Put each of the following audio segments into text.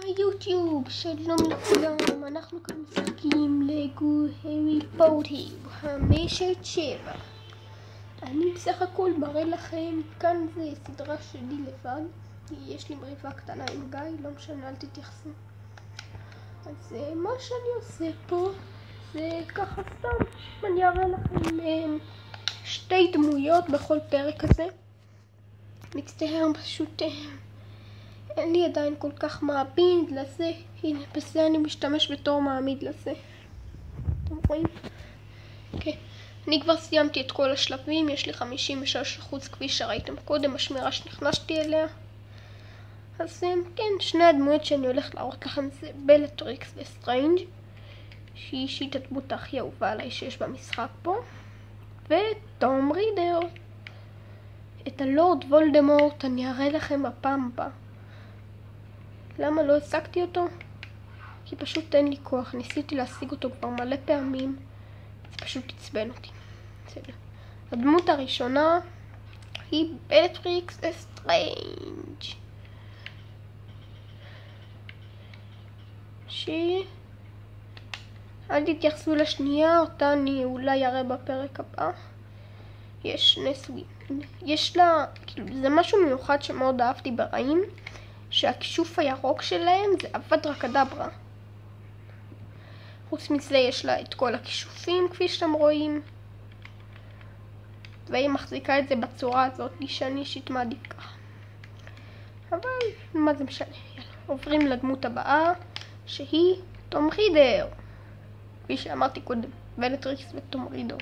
יוטיוב, שלום לכולם, אנחנו כאן משחקים לגו הארי פוטר 5 עד 7. אני בסך הכל מראה לכם, כאן זה סדרה שלי לבד, יש לי מריבה קטנה עם גיא, לא משנה, אל תתייחסו. אז מה שאני עושה פה זה ככה סתם, אני אראה לכם שתי דמויות בכל פרק הזה. מצטער, פשוט אין לי עדיין כל כך מעמיד לזה. הנה, בזה אני משתמש בתור מעמיד לזה. אתם רואים? אוקיי. אני כבר סיימתי את כל השלבים, יש לי 56% כפי שראיתם קודם, השמירה שנכנסתי אליה. אז כן, שני הדמויות שאני הולך להראות לכם זה בלטריקס וסטרנג', שהיא אישית הדמות הכי אהובה עליי שיש במשחק פה, וטום רידר. את הלורד וולדמורט אני אראה לכם בפעם הבאה. למה לא השגתי אותו? כי פשוט אין לי כוח, ניסיתי להשיג אותו כבר מלא פעמים, זה פשוט עצבן אותי. בסדר. הדמות הראשונה היא בלטריקס סטרנג', אל תתייחסו לשנייה, אותה אני אולי אראה בפרק הבא. יש שני סוגים, יש לה, כאילו, זה משהו מיוחד שמאוד אהבתי ברעים, שהכישוף הירוק שלהם זה אבדרה קדברה. חוץ מזה יש לה את כל הכישופים כפי שאתם רואים, והיא מחזיקה את זה בצורה הזאת, שאני אישית מעדיף ככה. אבל מה זה משנה, יאללה, עוברים לדמות הבאה שהיא טום רידר, כפי שאמרתי קודם, בלטריקס וטום רידר.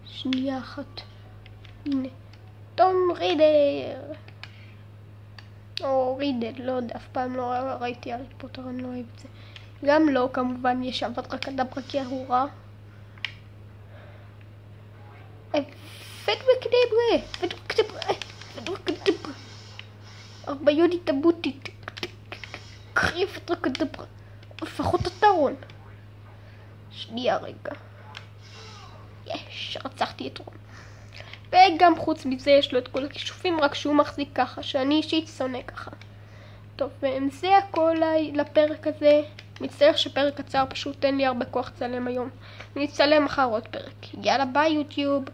שנייה אחת, הנה טום רידר או רידל, לא יודע, אף פעם לא ראיתי הארי פוטר, אני לא אוהב את זה. גם לא, כמובן יש אבדרה קדברה כי הוא רע. אבדרה קדברה ארבע יודי טבוטי, קחי אבדרה קדברה, לפחות אתה רון. שנייה רגע, יש, רצחתי את רון. וגם חוץ מזה יש לו את כל הכישופים, רק שהוא מחזיק ככה, שאני אישית שונא ככה. טוב, זה הכל לפרק הזה. מצטער שפרק קצר, פשוט אין לי הרבה כוח לצלם היום. אני אצלם מחר עוד פרק. יאללה ביי יוטיוב.